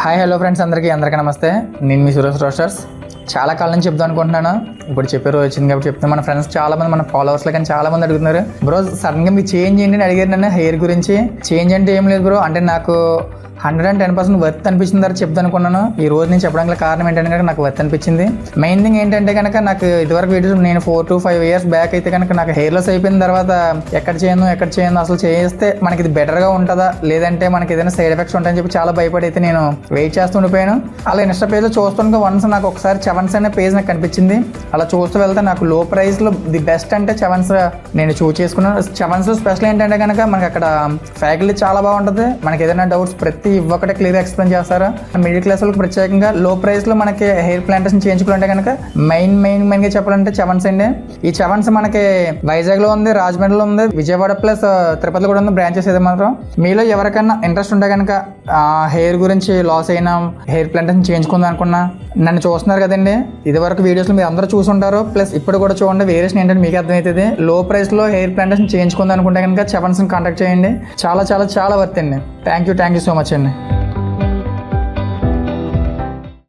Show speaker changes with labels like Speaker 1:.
Speaker 1: Hi hello friends, అందరికీ నమస్తే. నేను మీ సురేష్ రోస్టర్స్. చాలా కాలం నుంచి చెప్దాం అనుకుంటున్నాను. ఇప్పుడు చెప్పే రోజు వచ్చింది కాబట్టి చెప్తాను. మన ఫ్రెండ్స్ చాలా మంది, మన ఫాలోవర్స్లో కానీ చాలా మంది అడుగుతున్నారు, బ్రో సడన్గా మీకు చేంజ్ ఏంటి అని అడిగారు నన్ను. హెయిర్ గురించి చేంజ్ అంటే ఏం లేదు బ్రో, అంటే నాకు 110% వర్త్ అనిపించింది తర్వాత చెప్తాను అనుకున్నాను. ఈ రోజు నేను చెప్పడానికి కారణం ఏంటంటే కనుక నాకు వర్త్ అనిపించింది. మెయిన్ థింగ్ ఏంటంటే కనుక నాకు ఇదివరకు వీడియోస్ నేను 4 to 5 years బ్యాక్ అయితే కనుక నాకు హెయిర్ లాస్ అయిపోయిన తర్వాత ఎక్కడ చేయను అసలు చేస్తే మనకి ఇది బెటర్గా ఉంటుందా లేదంటే మనకి ఏదైనా సైడ్ ఎఫెక్ట్స్ ఉంటాయని చెప్పి చాలా భయపడి అయితే నేను వెయిట్ చేస్తుండిపోయాను. అలా ఇన్స్టా పేజ్లో చూస్తుండగా వన్స్ నాకు ఒకసారి చవన్స్ అనే పేజ్ నాకు కనిపించింది. అలా చూస్తూ వెళ్తే నాకు లో ప్రైస్లో ది బెస్ట్ అంటే చవన్స్ నేను చూస్ చేసుకున్నాను. చవన్స్ స్పెషల్ ఏంటంటే కనుక మనకి అక్కడ ఫ్యాకల్టీ చాలా బాగుంటుంది. మనకి ఏదైనా డౌట్స్ ప్రతి ఒక్కటే క్లియర్ ఎక్స్ప్లెయిన్ చేస్తారు. మిడిల్ క్లాస్ వాళ్ళకి ప్రత్యేకంగా లో ప్రైస్లో మనకి హెయిర్ ప్లాంటేషన్ చేయించుకుంటే కనుక మెయిన్గా చెప్పాలంటే చవన్స్ అండి. ఈ చవన్స్ మనకి వైజాగ్లో ఉంది, రాజమండ్రిలో ఉంది, విజయవాడ ప్లస్ తిరుపతిలో కూడా ఉంది బ్రాంచెస్. ఏదో మాత్రం మీలో ఎవరికైనా ఇంట్రెస్ట్ ఉంటే కనుక హెయిర్ గురించి లాస్ అయినా హెయిర్ ప్లాంటేషన్ చేయించుకుందాం అనుకున్నా నన్ను చూస్తున్నారు కదండి. ఇదివరకు వీడియోస్లో మీరు అందరూ చూసుంటారు, ప్లస్ ఇప్పుడు కూడా చూడండి. వేరియేషన్ ఏంటంటే మీకు అర్థమవుతుంది. లో ప్రైస్లో హెయిర్ ప్లాంటేషన్ చేయించుకుందాం అనుకుంటే కనుక చవన్స్ని కాంటాక్ట్ చేయండి. చాలా చాలా చాలా వర్త్ అండి. థ్యాంక్ యూ సో మచ్ అండి.